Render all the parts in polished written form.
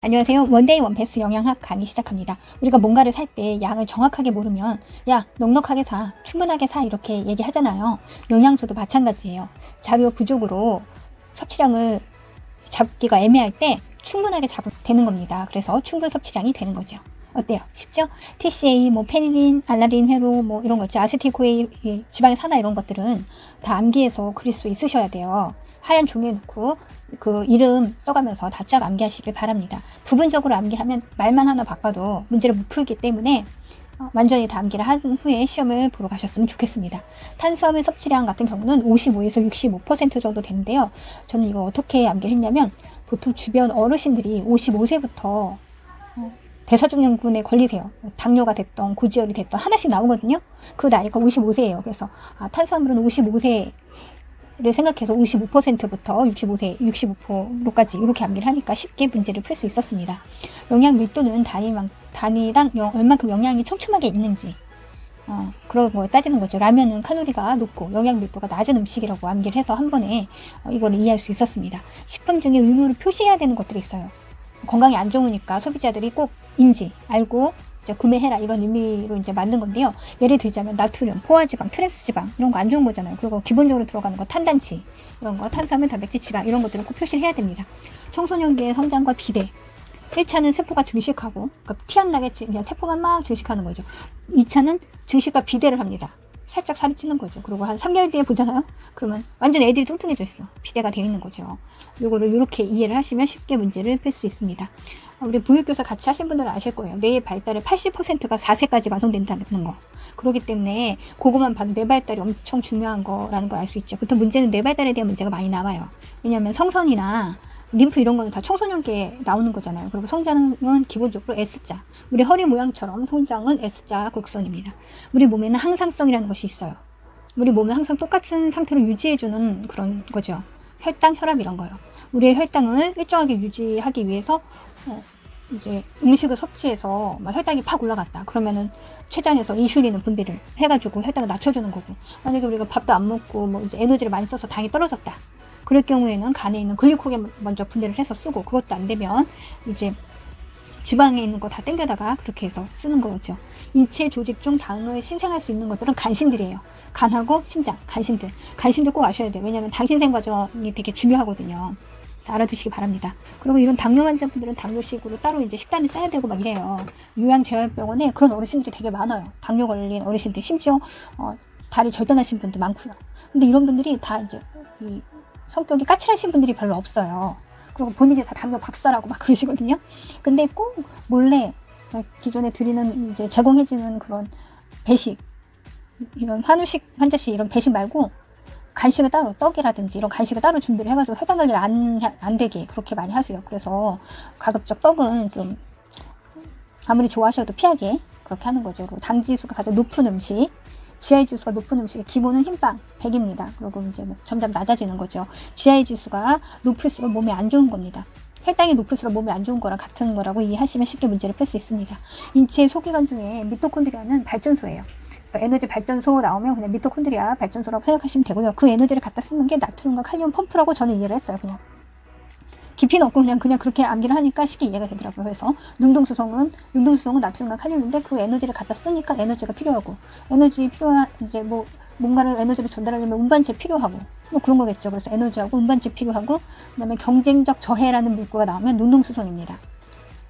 안녕하세요. 원데이 원패스 영양학 강의 시작합니다. 우리가 뭔가를 살 때 양을 정확하게 모르면 야, 넉넉하게 사, 충분하게 사 이렇게 얘기하잖아요. 영양소도 마찬가지예요. 자료 부족으로 섭취량을 잡기가 애매할 때 충분하게 잡으면 되는 겁니다. 그래서 충분 섭취량이 되는 거죠. 어때요? 쉽죠? TCA, 페니린, 알라린, 회로 이런 거 있죠. 아세틸코에 지방의 산화 이런 것들은 다 암기해서 그릴 수 있으셔야 돼요. 하얀 종이에 넣고 그 이름 써가면서 다 쫙 암기하시길 바랍니다. 부분적으로 암기하면 말만 하나 바꿔도 문제를 못 풀기 때문에 완전히 다 암기를 한 후에 시험을 보러 가셨으면 좋겠습니다. 탄수화물 섭취량 같은 경우는 55에서 65% 정도 되는데요. 저는 이거 어떻게 암기를 했냐면 보통 주변 어르신들이 55세부터 대사증후군에 걸리세요. 당뇨가 됐던 고지혈이 됐던 하나씩 나오거든요. 그 나이가 55세예요. 그래서 탄수화물은 55세 를 생각해서 55%부터 65세, 65%까지 이렇게 암기를 하니까 쉽게 문제를 풀 수 있었습니다. 영양 밀도는 단위당 얼만큼 영양이 촘촘하게 있는지 그런 거 따지는 거죠. 라면은 칼로리가 높고 영양 밀도가 낮은 음식이라고 암기를 해서 한 번에 이걸 이해할 수 있었습니다. 식품 중에 의무로 표시해야 되는 것들이 있어요. 건강에 안 좋으니까 소비자들이 꼭 알고 구매해라 이런 의미로 이제 만든 건데요. 예를 들자면 나트륨, 포화지방, 트랜스지방 이런 거 안 좋은 거잖아요. 그리고 기본적으로 들어가는 거 탄단지 이런 거, 탄수화물, 단백질, 지방 이런 것들은 꼭 표시를 해야 됩니다. 청소년기의 성장과 비대 1차는 세포가 증식하고 그러니까 티 안 나게 그냥 세포만 막 증식하는 거죠. 2차는 증식과 비대를 합니다. 살짝 살이 찌는 거죠. 그리고 한 3개월 뒤에 보잖아요. 그러면 완전 애들이 뚱뚱해져 있어. 비대가 되어 있는 거죠. 요거를 이렇게 이해를 하시면 쉽게 문제를 풀 수 있습니다. 우리 보육교사 같이 하신 분들은 아실 거예요. 뇌의 발달의 80%가 4세까지 완성된다는 거. 그렇기 때문에 그거만 봐도 뇌 발달이 엄청 중요한 거라는 걸 알 수 있죠. 보통 문제는 뇌 발달에 대한 문제가 많이 나와요. 왜냐하면 성선이나 림프 이런 거는 다 청소년기에 나오는 거잖아요. 그리고 성장은 기본적으로 S자. 우리 허리 모양처럼 성장은 S자 곡선입니다. 우리 몸에는 항상성이라는 것이 있어요. 우리 몸을 항상 똑같은 상태로 유지해주는 그런 거죠. 혈당, 혈압 이런 거요. 우리의 혈당을 일정하게 유지하기 위해서 이제 음식을 섭취해서 막 혈당이 팍 올라갔다. 그러면은 췌장에서 인슐린을 분비를 해가지고 혈당을 낮춰주는 거고. 만약에 우리가 밥도 안 먹고 이제 에너지를 많이 써서 당이 떨어졌다. 그럴 경우에는 간에 있는 글리코겐 먼저 분해를 해서 쓰고 그것도 안 되면 이제 지방에 있는 거 다 땡겨다가 그렇게 해서 쓰는 거죠. 인체 조직 중 당을 신생할 수 있는 것들은 간신들이에요. 간하고 신장, 간신들 꼭 아셔야 돼요. 왜냐하면 당신생 과정이 되게 중요하거든요. 그래서 알아두시기 바랍니다. 그리고 이런 당뇨 환자분들은 당뇨식으로 따로 이제 식단을 짜야 되고 막 이래요. 요양재활병원에 그런 어르신들이 되게 많아요. 당뇨 걸린 어르신들, 심지어 다리 절단하신 분도 많고요. 근데 이런 분들이 다 이제 이 성격이 까칠하신 분들이 별로 없어요. 그리고 본인이 다 당뇨 박사라고 막 그러시거든요. 근데 꼭 몰래 기존에 드리는 이제 제공해주는 그런 배식, 이런 한우식 환자식 이런 배식 말고 간식을 따로 떡이라든지 이런 간식을 따로 준비를 해가지고 혈당 관리를 안 되게 그렇게 많이 하세요. 그래서 가급적 떡은 좀 아무리 좋아하셔도 피하게 그렇게 하는 거죠. 그리고 당 지수가 가장 높은 음식, GI 지수가 높은 음식의 기본은 흰빵 100입니다. 그리고 이제 점점 낮아지는 거죠. GI 지수가 높을수록 몸에 안 좋은 겁니다. 혈당이 높을수록 몸에 안 좋은 거랑 같은 거라고 이해하시면 쉽게 문제를 풀 수 있습니다. 인체 소기관 중에 미토콘드리아는 발전소예요. 그래서 에너지 발전소 나오면 그냥 미토콘드리아 발전소라고 생각하시면 되고요. 그 에너지를 갖다 쓰는 게 나트륨과 칼륨 펌프라고 저는 이해를 했어요. 그냥 깊이는 없고 그냥 그렇게 암기를 하니까 쉽게 이해가 되더라고요. 그래서 능동수성은 나트륨과 칼륨인데 그 에너지를 갖다 쓰니까 에너지가 필요하고 이제 뭔가를 에너지를 전달하려면 운반체 필요하고 그런 거겠죠. 그래서 에너지하고 운반체 필요하고 그다음에 경쟁적 저해라는 문구가 나오면 능동수성입니다.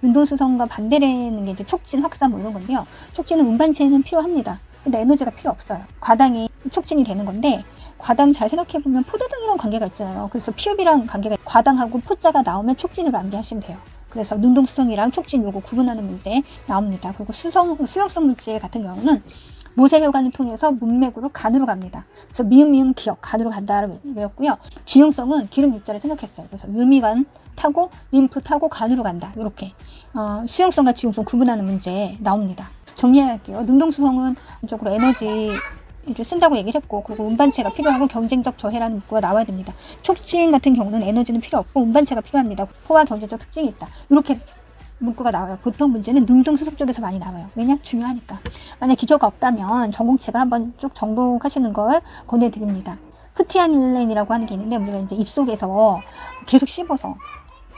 능동수성과 반대라는 게 이제 촉진, 확산 이런 건데요. 촉진은 운반체는 필요합니다. 근데 에너지가 필요 없어요. 과당이 촉진이 되는 건데 과당 잘 생각해보면 포도당이랑 관계가 있잖아요. 그래서 피읍이랑 관계가 과당하고 포자가 나오면 촉진으로 암기하시면 돼요. 그래서 능동수성이랑 촉진 요거 구분하는 문제 나옵니다. 그리고 수용성 물질 같은 경우는 모세혈관을 통해서 문맥으로 간으로 갑니다. 그래서 미음 기억 간으로 간다를 외웠고요. 주용성은 기름 육자를 생각했어요. 그래서 유미관 타고 림프 타고 간으로 간다. 이렇게 수용성과 지용성 구분하는 문제 나옵니다. 정리할게요. 능동수성은 적으로 에너지를 쓴다고 얘기를 했고, 그리고 운반체가 필요하고 경쟁적 저해라는 문구가 나와야 됩니다. 촉진 같은 경우는 에너지는 필요 없고 운반체가 필요합니다. 포화 경쟁적 특징이 있다. 이렇게 문구가 나와요. 보통 문제는 능동수석 쪽에서 많이 나와요. 왜냐? 중요하니까. 만약 기저가 없다면 전공책을 한번 쭉 정독하시는 걸 권해드립니다. 프티아닐렌이라고 하는 게 있는데 우리가 이제 입속에서 계속 씹어서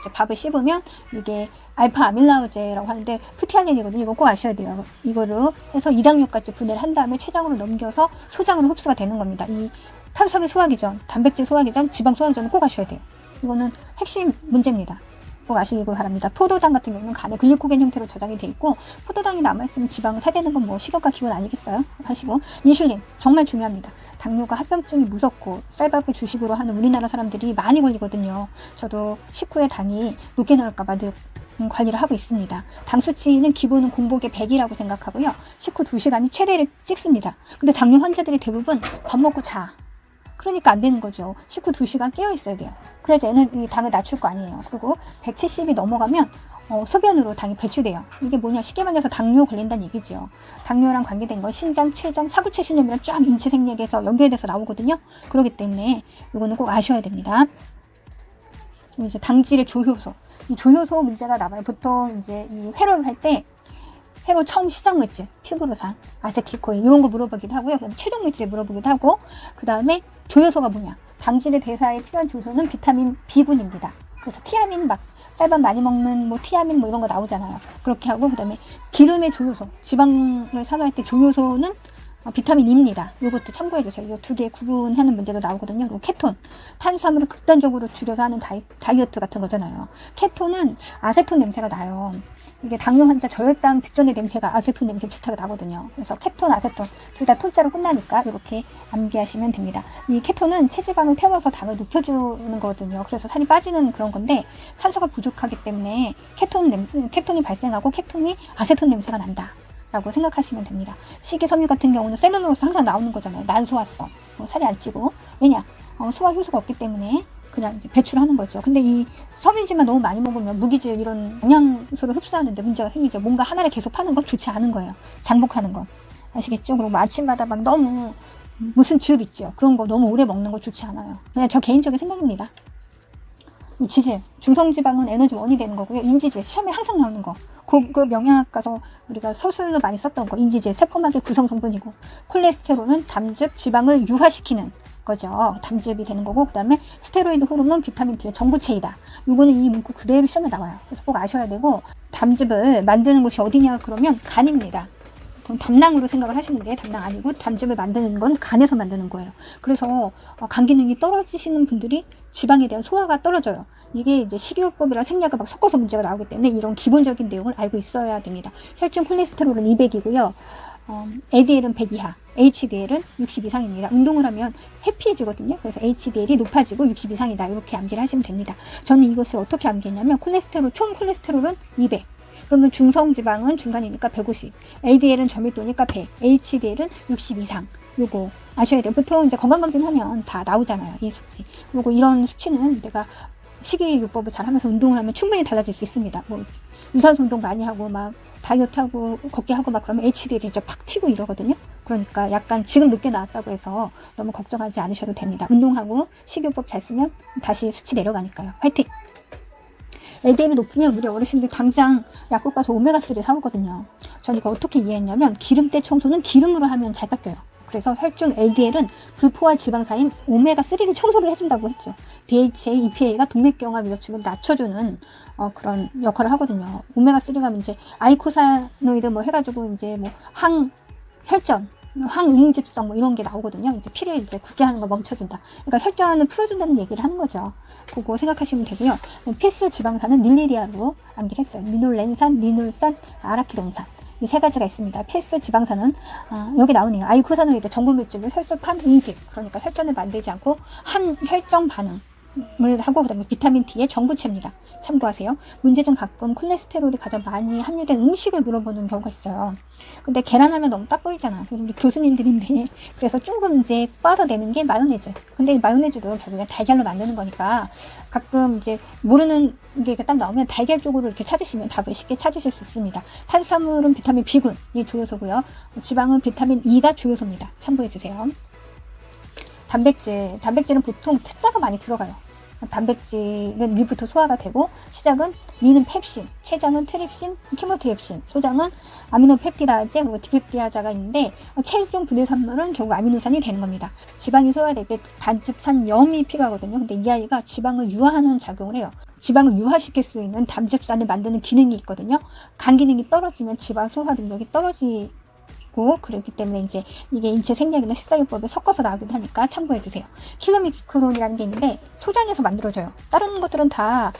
이제 밥을 씹으면 이게 알파 아밀라오제라고 하는데 프티아닌이거든요. 이거 꼭 아셔야 돼요. 이거를 해서 이당류까지 분해를 한 다음에 췌장으로 넘겨서 소장으로 흡수가 되는 겁니다. 이 탄수화물 소화기 전, 단백질 소화기 전, 지방 소화기 전은 꼭 아셔야 돼요. 이거는 핵심 문제입니다. 꼭 아시기 바랍니다. 포도당 같은 경우는 간에 글리코겐 형태로 저장이 돼 있고 포도당이 남아있으면 지방을 사대는 건 뭐 식욕과 기원 아니겠어요? 하시고 인슐린 정말 중요합니다. 당뇨가 합병증이 무섭고 쌀밥을 주식으로 하는 우리나라 사람들이 많이 걸리거든요. 저도 식후에 당이 높게 나올까봐 늘 관리를 하고 있습니다. 당 수치는 기본은 공복에 100이라고 생각하고요. 식후 2시간이 최대를 찍습니다. 근데 당뇨 환자들이 대부분 밥 먹고 자. 그러니까 안 되는 거죠. 식후 2시간 깨어 있어야 돼요. 그래야 얘는 이 당을 낮출 거 아니에요. 그리고 170이 넘어가면 소변으로 당이 배출돼요. 이게 뭐냐, 쉽게 말해서 당뇨 걸린다는 얘기죠. 당뇨랑 관계된 건 신장, 췌장, 사구체 신염이랑 쫙 인체 생략에서 연결돼서 나오거든요. 그렇기 때문에 이거는 꼭 아셔야 됩니다. 이제 당질의 조효소. 이 조효소 문제가 나와요. 보통 이제 이 회로를 할 때 회로 처음 시작 물질, 피브로산, 아세틸코인 이런 거 물어보기도 하고요. 그다음에 최종 물질 물어보기도 하고, 그 다음에 조효소가 뭐냐? 당질의 대사에 필요한 조효소는 비타민 B군입니다. 그래서 티아민 막 쌀밥 많이 먹는 뭐 티아민 뭐 이런 거 나오잖아요. 그렇게 하고, 그 다음에 기름의 조효소, 지방을 사용할 때 조효소는 비타민 E입니다. 이것도 참고해주세요. 이 두 개 구분하는 문제도 나오거든요. 그리고 케톤, 탄수화물을 극단적으로 줄여서 하는 다이어트 같은 거잖아요. 케톤은 아세톤 냄새가 나요. 이게 당뇨 환자 저혈당 직전의 냄새가 아세톤 냄새 비슷하게 나거든요. 그래서 케톤, 아세톤 둘 다 톤자로 끝나니까 이렇게 암기하시면 됩니다. 이 케톤은 체지방을 태워서 당을 높여주는 거거든요. 그래서 살이 빠지는 그런 건데 산소가 부족하기 때문에 케톤이 발생하고 케톤이 아세톤 냄새가 난다 라고 생각하시면 됩니다. 식이섬유 같은 경우는 셀룰로스 항상 나오는 거잖아요. 난소화성, 살이 안 찌고. 왜냐? 소화 효소가 없기 때문에 그냥 이제 배출하는 거죠. 근데 이 섬유질만 너무 많이 먹으면 무기질 이런 영양소를 흡수하는데 문제가 생기죠. 뭔가 하나를 계속 파는 건 좋지 않은 거예요. 장복하는 건. 아시겠죠? 그리고 아침마다 막 너무 무슨 즙 있죠. 그런 거 너무 오래 먹는 거 좋지 않아요. 그냥 저 개인적인 생각입니다. 지질, 중성지방은 에너지원이 되는 거고요. 인지질, 시험에 항상 나오는 거. 고급 영양학 가서 우리가 서술로 많이 썼던 거. 인지질, 세포막의 구성 성분이고, 콜레스테롤은 담즙, 지방을 유화시키는 거죠. 담즙이 되는 거고, 그 다음에 스테로이드 호르몬, 비타민 D의 전구체이다. 이거는 이 문구 그대로 시험에 나와요. 그래서 꼭 아셔야 되고, 담즙을 만드는 곳이 어디냐 그러면 간입니다. 담낭으로 생각을 하시는데 담낭 아니고 담즙을 만드는 건 간에서 만드는 거예요. 그래서 간 기능이 떨어지시는 분들이 지방에 대한 소화가 떨어져요. 이게 이제 식이요법이랑 생략을 막 섞어서 문제가 나오기 때문에 이런 기본적인 내용을 알고 있어야 됩니다. 혈중 콜레스테롤은 200이고요. LDL은 100 이하, HDL은 60 이상입니다. 운동을 하면 해피해지거든요. 그래서 HDL이 높아지고 60 이상이다. 이렇게 암기를 하시면 됩니다. 저는 이것을 어떻게 암기했냐면 총 콜레스테롤은 200. 그러면 중성지방은 중간이니까 150, LDL은 저밀도니까 100, HDL은 60 이상. 요거 아셔야 돼요. 보통 이제 건강검진하면 다 나오잖아요. 이 수치. 그리고 이런 수치는 내가 식이요법을 잘 하면서 운동을 하면 충분히 달라질 수 있습니다. 뭐 유산소 운동 많이 하고 막 다이어트하고 걷기 하고 막 그러면 HDL이 이제 팍 튀고 이러거든요. 그러니까 약간 지금 늦게 나왔다고 해서 너무 걱정하지 않으셔도 됩니다. 운동하고 식이요법 잘 쓰면 다시 수치 내려가니까요. 화이팅! LDL이 높으면 우리 어르신들 당장 약국 가서 오메가3 사오거든요. 전 이거 어떻게 이해했냐면 기름때 청소는 기름으로 하면 잘 닦여요. 그래서 혈중 LDL은 불포화 지방 사이인 오메가3를 청소를 해준다고 했죠. DHA, EPA가 동맥경화 위험층을 낮춰주는 그런 역할을 하거든요. 오메가3가 이제 아이코사노이드 뭐 해가지고 이제 뭐 혈전, 항응집성 뭐 이런 게 나오거든요. 이제 피를 이제 굳게 하는 거 멈춰준다. 그러니까 혈전을 풀어준다는 얘기를 하는 거죠. 그거 생각하시면 되고요. 필수 지방산은 닐리리아로 암기를 했어요. 리놀렌산, 리놀산, 아라키돈산. 이 세 가지가 있습니다. 필수 지방산은 여기 나오네요. 아이코사노이드 전구물질을 혈소판 응집, 그러니까 혈전을 만들지 않고 한 혈정 반응을 하고, 그다음에 비타민 D의 전구체입니다. 참고하세요. 문제는 가끔 콜레스테롤이 가장 많이 함유된 음식을 물어보는 경우가 있어요. 근데 계란하면 너무 딱 보이잖아. 그래서 우리 교수님들인데 그래서 조금 이제 빻아서 내는 게 마요네즈. 근데 마요네즈도 결국엔 달걀로 만드는 거니까 가끔 이제 모르는 게 딱 나오면 달걀 쪽으로 이렇게 찾으시면 답을 쉽게 찾으실 수 있습니다. 탄수화물은 비타민 B군이 주요소고요. 지방은 비타민 E가 주요소입니다. 참고해 주세요. 단백질은 보통 T자가 많이 들어가요. 단백질은 위부터 소화가 되고, 시작은 위는 펩신, 췌장은 트립신, 키모트립신, 소장은 아미노펩티다제, 그리고 디펩티다자가 있는데 최종 분해산물은 결국 아미노산이 되는 겁니다. 지방이 소화될 때 단즙산염이 필요하거든요. 근데 이 아이가 지방을 유화하는 작용을 해요. 지방을 유화시킬 수 있는 담즙산을 만드는 기능이 있거든요. 간 기능이 떨어지면 지방 소화 능력이 떨어지고 그렇기 때문에 이제 이게 인체 생리학이나 식사요법에 섞어서 나오기도 하니까 참고해 주세요. 킬로미크론이라는 게 있는데 소장에서 만들어져요. 다른 것들은 다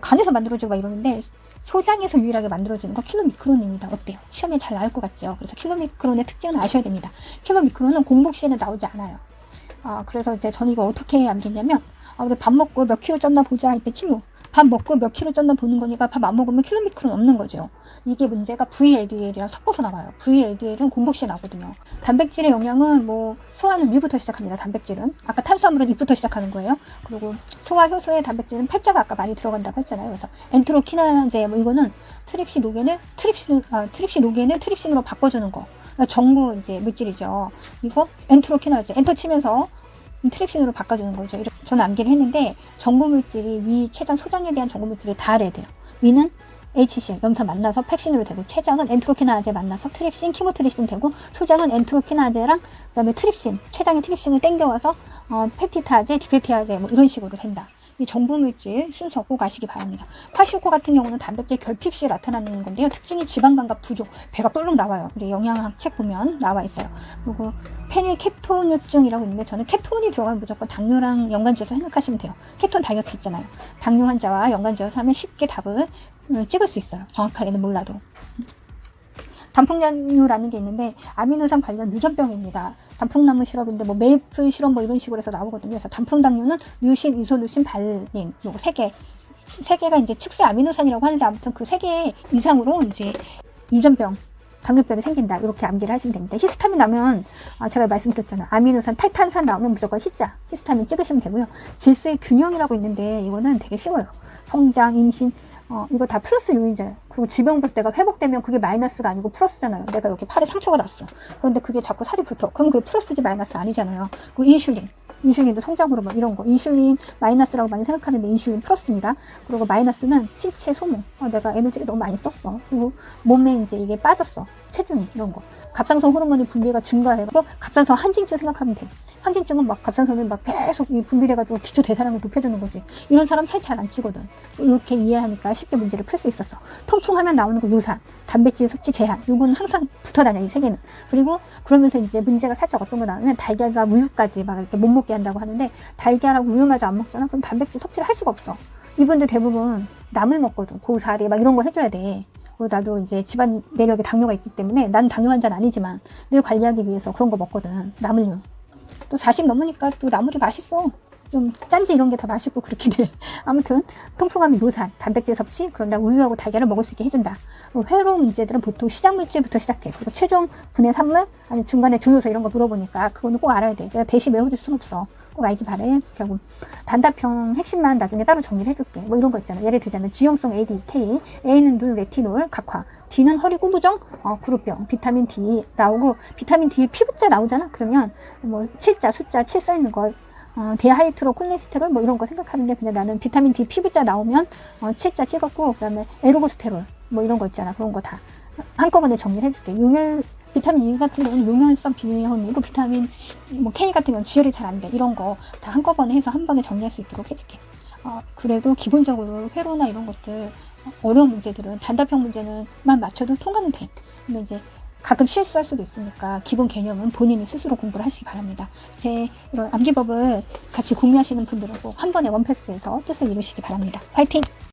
간에서 만들어지고 막 이러는데 소장에서 유일하게 만들어지는 거 킬로미크론입니다. 어때요? 시험에 잘 나올 것 같죠? 그래서 킬로미크론의 특징은 아셔야 됩니다. 킬로미크론은 공복 시에는 나오지 않아요. 그래서 이제 저는 이거 어떻게 암기했냐면, 우리 밥 먹고 몇 킬로 쪘나 보자 할 때 킬로. 밥 먹고 몇 킬로 쪘나 보는 거니까 밥 안 먹으면 킬로미크론 없는 거죠. 이게 문제가 VLDL이랑 섞어서 나와요. VLDL은 공복 시에 나거든요. 단백질의 영양은 뭐 소화는 위부터 시작합니다. 단백질은. 아까 탄수화물은 입부터 시작하는 거예요. 그리고 소화 효소의 단백질은 팔자가 아까 많이 들어간다고 했잖아요. 그래서 엔테로키나제 뭐 이거는 트립시노겐을 트립신으로 바꿔주는 거. 정부 이제 물질이죠. 이거 엔테로키나제 엔터 치면서 트립신으로 바꿔주는 거죠. 이렇게 저는 암기를 했는데 정보 물질이 위, 췌장, 소장에 대한 정보 물질이 다 알아야 돼요. 위는 HCl, 염산 만나서 펩신으로 되고, 췌장은 엔트로키나제 만나서 트립신, 키모트립신 되고, 소장은 엔트로키나제랑 그다음에 트립신, 췌장의 트립신을 땡겨와서 펩티타제, 디펩티아제 뭐 이런 식으로 된다. 이 정부 물질 순서 꼭 아시기 바랍니다. 파시오코 같은 경우는 단백질 결핍 시에 나타나는 건데요. 특징이 지방 감각 부족, 배가 뿔룩 나와요. 우리 영양학 책 보면 나와 있어요. 그리고 페닐케토뇨증이라고 있는데 저는 케톤이 들어가면 무조건 당뇨랑 연관지어서 생각하시면 돼요. 케톤 다이어트 있잖아요. 당뇨 환자와 연관지어서 하면 쉽게 답을 찍을 수 있어요. 정확하게는 몰라도. 단풍나무라는 게 있는데 아미노산 관련 유전병입니다. 단풍나무 시럽인데 뭐 메이플 시럽 뭐 이런 식으로 해서 나오거든요. 그래서 단풍당뇨는 류신, 이소루신, 발린 요거 세 개가 이제 축세 아미노산이라고 하는데 아무튼 그 세 개 이상으로 이제 유전병, 당뇨병이 생긴다. 이렇게 암기를 하시면 됩니다. 히스타민 나오면 제가 말씀드렸잖아요. 아미노산, 탈탄산 나오면 무조건 히자, 히스타민 찍으시면 되고요. 질소의 균형이라고 있는데 이거는 되게 쉬워요. 성장, 임신 이거 다 플러스 요인이잖아요. 그리고 질병 볼 때가 회복되면 그게 마이너스가 아니고 플러스잖아요. 내가 여기 팔에 상처가 났어. 그런데 그게 자꾸 살이 붙어. 그럼 그게 플러스지 마이너스 아니잖아요. 그리고 인슐린도 성장 호르몬 이런 거. 인슐린 마이너스라고 많이 생각하는데 인슐린 플러스입니다. 그리고 마이너스는 신체 소모. 내가 에너지를 너무 많이 썼어. 그리고 몸에 이제 이게 빠졌어. 체중이 이런 거. 갑상선 호르몬이 분비가 증가해서 갑상선 한진증 생각하면 돼. 한진증은 막 갑상선을 막 계속 분비돼가지고 기초 대사량을 높여주는 거지. 이런 사람 살 잘 안 찌거든. 이렇게 이해하니까 쉽게 문제를 풀 수 있었어. 통풍하면 나오는 거 유산, 단백질 섭취 제한. 요건 항상 붙어 다녀, 이 세 개는. 그리고 그러면서 이제 문제가 살짝 어떤 거 나오면 달걀과 우유까지 막 이렇게 못 먹게 한다고 하는데 달걀하고 우유마저 안 먹잖아. 그럼 단백질 섭취를 할 수가 없어. 이분들 대부분 나물 먹거든. 고사리 막 이런 거 해줘야 돼. 나도 이제 집안 내력에 당뇨가 있기 때문에 난 당뇨 환자는 아니지만 늘 관리하기 위해서 그런 거 먹거든. 나물류. 또 40 넘으니까 또 나물이 맛있어. 좀 짠지 이런 게 더 맛있고 그렇게 돼. 아무튼 통풍하면 요산, 단백질 섭취, 그런다 우유하고 달걀을 먹을 수 있게 해준다. 회로 문제들은 보통 시작 물질부터 시작해. 그리고 최종 분해 산물, 아니 중간에 조효소 이런 거 물어보니까 그거는 꼭 알아야 돼. 내가 대시 외워줄 수는 없어. 꼭 알기 바래. 그리고 단답형 핵심만 나중에 따로 정리를 해줄게. 뭐 이런 거 있잖아. 예를 들자면 지용성 ADK, A는 눈, 레티놀, 각화, D는 허리 구부정, 구루병, 비타민 D 나오고 비타민 D에 피부자 나오잖아. 그러면 뭐 7자, 숫자 7 써있는 거 데하이드로 콜레스테롤 뭐 이런 거 생각하는데 그냥 나는 비타민 D 피부자 나오면 7자 찍었고 그다음에 에르고스테롤 뭐 이런 거 있잖아. 그런 거 다 한꺼번에 정리를 해줄게. 비타민 E 같은 경우는 용혈성 비염이고 비타민 뭐 K 같은 경우는 지혈이 잘 안 돼. 이런 거 다 한꺼번에 해서 한 번에 정리할 수 있도록 해줄게. 그래도 기본적으로 회로나 이런 것들 어려운 문제들은 단답형 문제는만 맞춰도 통과는 돼. 근데 이제 가끔 실수할 수도 있으니까 기본 개념은 본인이 스스로 공부를 하시기 바랍니다. 제 이런 암기법을 같이 공유하시는 분들은 꼭 한 번에 원패스에서 뜻을 이루시기 바랍니다. 화이팅!